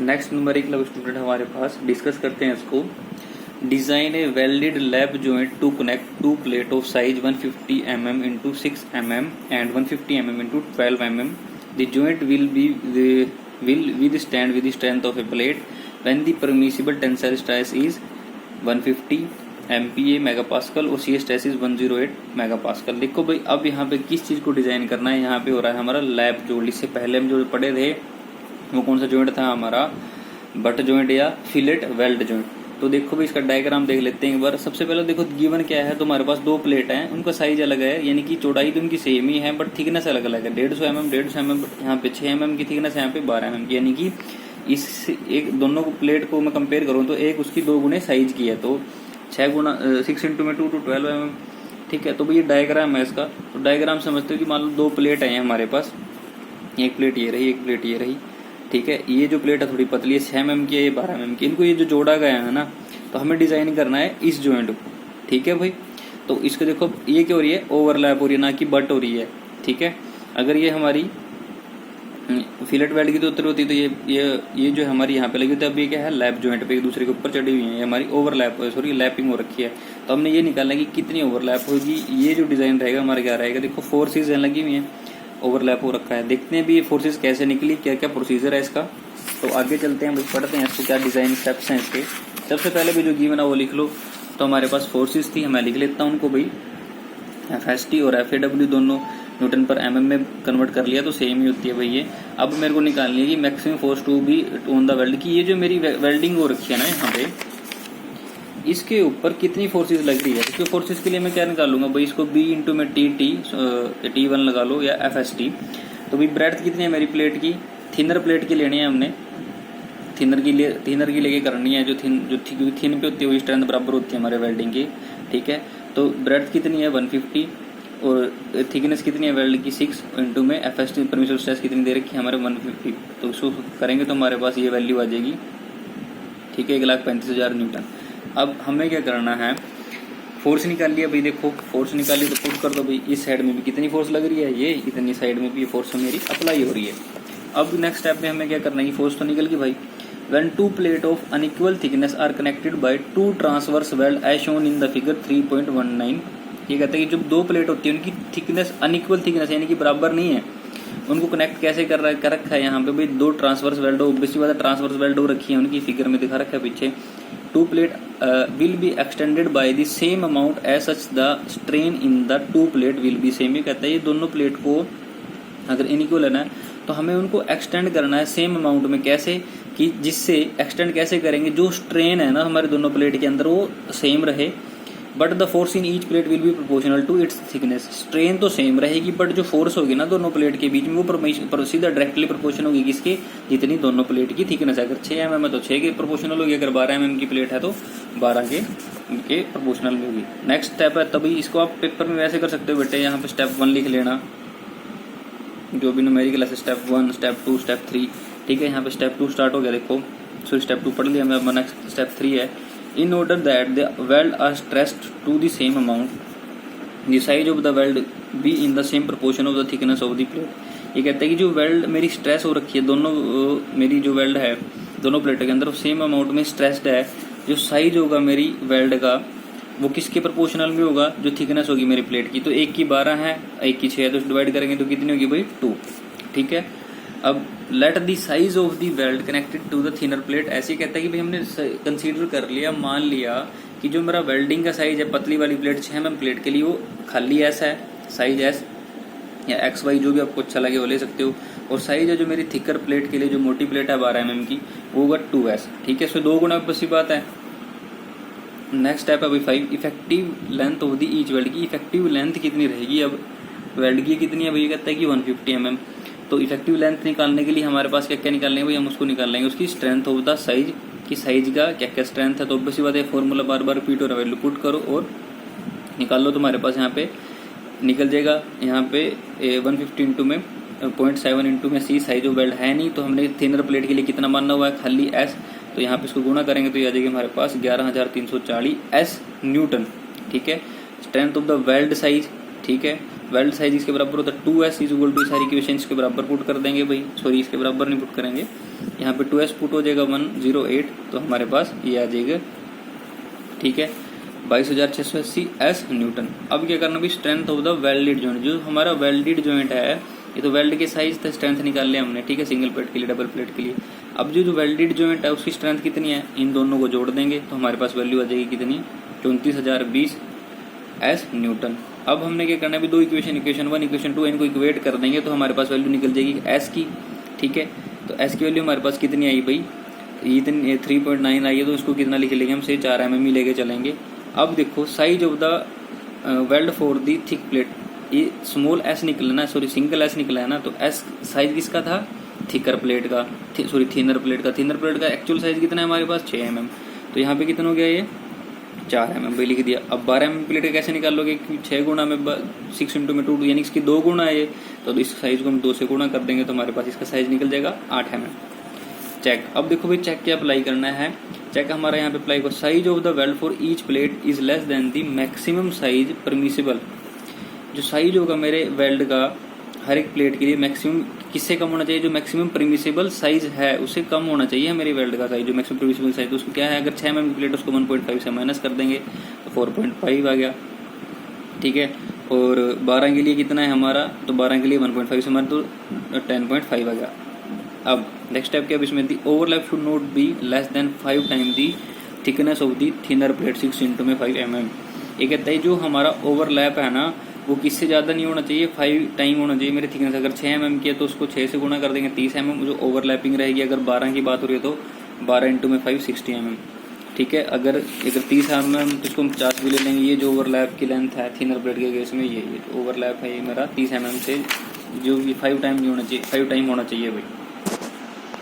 Next number एक love student हमारे पास, डिस्कस करते हैं इसको। Design a welded lap joint to connect two plate of size 150 mm into 6 mm and 150 mm into 12 mm. The joint will withstand with the strength of a plate when the permissible tensile stress is 150 MPa megapascal और सी stress is 108 megapascal. देखो भाई, अब यहाँ पे किस चीज़ को design करना है, यहाँ पे हो रहा है हमारा लैब जोड़। इससे पहले हम जो पढ़े थे वो कौन सा जॉइंट था हमारा, बट जॉइंट या फिलेट वेल्ड जॉइंट। तो देखो भाई, इसका डायग्राम देख लेते हैं एक बार। सबसे पहले देखो गिवन क्या है, तुम्हारे पास दो प्लेट हैं, उनका साइज अलग है, यानी कि चौड़ाई तो उनकी सेम ही है बट थिकनेस अलग अलग है। 150 mm यहाँ पे 6 mm की थिकनेस है, यहाँ पे 12 mm की, यानी कि इस एक दोनों को प्लेट को मैं कंपेयर करूँ तो एक उसकी 2 गुने साइज की है, तो 6 गुना 6 इंटू में 2 to 12 mm। ठीक है, तो भाई ये डायग्राम है इसका। तो डायग्राम समझते हो कि मान लो दो प्लेट है हमारे पास, एक प्लेट ये रही, एक प्लेट ये रही। ठीक है, ये जो प्लेट है थोड़ी पतली है, 6 mm की है, ये 12 mm की। इनको ये जो जोड़ा गया है ना, तो हमें डिजाइन करना है इस जॉइंट को। ठीक है भाई, तो इसको देखो ये क्या हो रही है, ओवरलैप हो रही है, ना कि बट हो रही है। ठीक है, अगर ये हमारी फिलेट वेल्ड की तो उत्तर होती है, तो ये जो हमारी यहाँ पे लगी होती है, अब ये क्या है, लैप जॉइंट पे एक दूसरे के ऊपर चढ़ी हुई है, ये हमारी ओवरलैप सॉरी लैपिंग हो रखी है। तो हमने ये निकालना है कि कितनी ओवरलैप होगी। ये जो डिजाइन रहेगा हमारा क्या रहेगा, देखो फोर्सेज लगी हुई है, ओवरलैप हो रखा है। देखते हैं भी ये फोर्सेज कैसे निकली, क्या क्या प्रोसीजर है इसका। तो आगे चलते हैं, पढ़ते हैं इसको क्या डिजाइन स्टेप्स हैं इसके। सबसे पहले भी जो गिवन है वो लिख लो। तो हमारे पास फोर्सेज थी, मैं लिख लेता हूँ उनको भाई, FST और FAW दोनों न्यूटन पर mm में कन्वर्ट कर लिया, तो सेम ही होती है भाई ये। अब मेरे को निकालनी है कि maximum force to be on the weld की, ये जो मेरी वेल्डिंग हो रखी है ना यहाँ पे, इसके ऊपर कितनी फोर्सेज लग रही है। इसके फोर्सेज के लिए मैं क्या निकालूंगा भाई, इसको B इंटू में T1 लगा लो या FST। तो भाई ब्रेड्थ कितनी है मेरी प्लेट की, थिनर प्लेट की लेनी है हमने, थिनर की लेके करनी है। जो थिन पे होती है वही स्ट्रेंथ बराबर होती है हमारे वेल्डिंग की। ठीक है, तो ब्रेड्थ कितनी है 150 और थिकनेस कितनी है वेल्ड की 6 इंटू में FST परमिसिबल स्ट्रेस कितनी दे रखी है हमारे 150। तो उसको करेंगे तो हमारे पास ये वैल्यू आ जाएगी। ठीक है, 1,35,000 न्यूटन। अब हमें क्या करना है, फोर्स निकाल लिया भाई। देखो फोर्स निकाली तो पुट कर दो भाई, इस साइड में भी कितनी फोर्स लग रही है, ये इतनी साइड में भी फोर्स मेरी अप्लाई हो रही है। अब नेक्स्ट स्टेप में हमें क्या करना है, कि फोर्स तो निकल गई भाई। When two plate of unequal thickness are connected by two transverse weld as shown in the figure 3.19। ये कहते हैं कि जब दो प्लेट होती है उनकी थिकनेस अनइक्वल थिकनेस यानी कि बराबर नहीं है, उनको कनेक्ट कैसे कर रखा है यहाँ पे भाई, दो ट्रांसवर्स वेल्ड ऑब्वियसली बात है, ट्रांसवर्स वेल्ड हो रखी है, उनकी फिगर में दिखा रखा है पीछे। Two plate will be extended by the same amount as such the strain in the two plate will be same. ये कहता है ये दोनों प्लेट को अगर इनइक्वल है ना, तो हमें उनको एक्सटेंड करना है सेम अमाउंट में। कैसे कि जिससे एक्सटेंड कैसे करेंगे, जो स्ट्रेन है ना हमारे दोनों प्लेट के अंदर वो सेम रहे, but the force in each plate will be proportional to its thickness. Strain तो सेम रहेगी बट जो फोर्स होगी ना दोनों प्लेट के बीच में वो सीधा डायरेक्टली प्रोपोर्शनल होगी किसके, जितनी दोनों प्लेट की थिकनेस है। अगर 6 mm है तो 6 के प्रोपोर्शनल होगी, अगर 12 mm की प्लेट है तो 12 के प्रोपोर्शनल में होगी। नेक्स्ट स्टेप है, तभी इसको आप पेपर में वैसे कर सकते हो बेटे, यहाँ पे स्टेप 1 लिख लेना, जो भी न्यूमेरिकल है, स्टेप 1, स्टेप 2, स्टेप 3। ठीक है, यहाँ पे स्टेप 2 स्टार्ट हो गया। देखो सॉरी स्टेप 2 पढ़ लिया मैं, नेक्स्ट स्टेप 3 है। In order that the weld are stressed to the same amount, the size of the weld be in the same proportion of the thickness of the plate. ये कहता है कि जो weld मेरी स्ट्रेस हो रखी है, दोनों मेरी जो वेल्ड है दोनों प्लेटों के अंदर सेम अमाउंट में स्ट्रेस्ड है, जो साइज होगा मेरी वेल्ड का वो किसके प्रोपोर्शनल में होगा, जो थिकनेस होगी मेरी प्लेट की। तो एक की 12 है, एक की 6 है, तो डिवाइड करेंगे तो कितनी होगी भाई 2। ठीक है, अब let the size of the weld connected to the thinner plate. ऐसे कहता है कि भाई हमने कंसीडर कर लिया, मान लिया कि जो मेरा वेल्डिंग का साइज है पतली वाली प्लेट 6 mm प्लेट के लिए वो खाली S है, साइज S या XY जो भी आपको अच्छा लगे वो ले सकते हो, और साइज है जो मेरी थिकर प्लेट के लिए जो मोटी प्लेट है 12 mm की वो होगा 2S। ठीक है, इसमें 2 गुना बस बात है। नेक्स्ट स्टेप है भाई 5, effective length of the each weld की। इफेक्टिव लेंथ कितनी रहेगी, अब वेल्ड की कितनी है भाई, कहता है कि 150 mm। तो इफेक्टिव लेंथ निकालने के लिए हमारे पास क्या क्या निकालने भाई, हम उसको निकाल लेंगे उसकी स्ट्रेंथ ऑफ द साइज की, साइज का क्या क्या स्ट्रेंथ है। तो ऑब्वियसली बात है, फॉर्मूला बार बार रिपीट हो रहा है, वैल्यू पुट करो और निकाल लो। तुम्हारे पास यहाँ पे निकल जाएगा, यहाँ पे 150 इंटू में 0.7 इंटू में C साइज ऑफ वेल्ड है नहीं, तो हमने थिनर प्लेट के लिए कितना मानना हुआ है, खाली S। तो यहाँ पे इसको गुणा करेंगे तो ये आ जाएगी हमारे पास 11,340 S न्यूटन। ठीक है, strength of the weld size. ठीक है, वेल्ड साइज इसके बराबर होता है 2s इज इक्वल टू सारी इक्वेशन इसके बराबर पुट कर देंगे भाई, सॉरी इसके बराबर नहीं पुट करेंगे, यहाँ पे 2s पुट हो जाएगा 108, तो हमारे पास ये आ जाएगा, ठीक है 22,680 एस न्यूटन। अब क्या करना भी, strength of the welded joint, जो हमारा वेल्डेड जॉइंट है ये तो वेल्ड के साइज तक स्ट्रेंथ निकाल लिया हमने, ठीक है सिंगल प्लेट के लिए डबल प्लेट के लिए। अब जो वेल्डेड जॉइंट है उसकी स्ट्रेंथ कितनी है, इन दोनों को जोड़ देंगे तो हमारे पास वैल्यू आ जाएगी कितनी, 34,020 एस न्यूटन। अब हमने क्या करना है, दो इक्वेशन 1 इक्वेशन 2 इनको इक्वेट कर देंगे तो हमारे पास वैल्यू निकल जाएगी एस की, ठीक है। तो एस की वैल्यू हमारे पास कितनी आई भाई, इतनी 3.9 आई है, तो इसको कितना लिख लेंगे हम, से 4 mm ही लेके चलेंगे। अब देखो size of the weld for the thick plate, ये स्मॉल एस निकला ना, सॉरी सिंगल एस निकला है ना, तो एस साइज किसका था, थिकर प्लेट का, सॉरी थिनर प्लेट का। थिनर प्लेट का एक्चुअल साइज कितना है हमारे पास 6 mm, तो यहाँ पे कितना हो गया ये 4 mm भाई लिख दिया। अब 12 mm प्लेट का कैसे निकालोगे, 6 गुणा में 6 इंटू में 2 यानी इसकी 2 गुणा है ये, तो इस साइज को हम 2 से गुणा कर देंगे तो हमारे पास इसका साइज निकल जाएगा 8 mm। चेक, अब देखो भाई चेक क्या अप्लाई करना है, चेक हमारा यहाँ पे अप्लाई को size of the weld for each plate is less than the maximum size permissible. जो साइज होगा मेरे वेल्ड का हर एक प्लेट के लिए मैक्सिमम किससे कम होना चाहिए, जो मैक्सिमम परमिसिबल साइज है उससे कम होना चाहिए मेरे वेल्ड का साइज, जो मैक्सिमम परमिसिबल साइज, तो उसको क्या है, अगर 6 mm प्लेट उसको 1.5 से माइनस कर देंगे तो 4.5 आ गया, ठीक है। और 12 के लिए कितना है हमारा, तो 12 के लिए 1.5 से माइनस तो 10.5 आ गया। अब नेक्स्ट स्टेप क्या है इसमें, the overlap should not be less than 5 time the thickness of the thinner plate 6 into में 5 mm। ये कहता है जो हमारा ओवरलैप है ना वो किससे ज़्यादा नहीं होना चाहिए, 5 टाइम होना चाहिए मेरे थिकनेस। अगर 6 mm किया तो उसको 6 से गुणा कर देंगे 30 mm, जो ओवरलैपिंग रहेगी। अगर 12 की बात हो रही है तो 12 इंटू में 5 60 mm, ठीक है। अगर 30 mm तो इसको हम 50 भी ले लेंगे। ये जो ओवरलैप की लेंथ है थिनर प्लेट के केस में, ये ओवरलैप है ये मेरा 30 mm से, जो ये 5 टाइम नहीं होना चाहिए, 5 टाइम होना चाहिए भाई।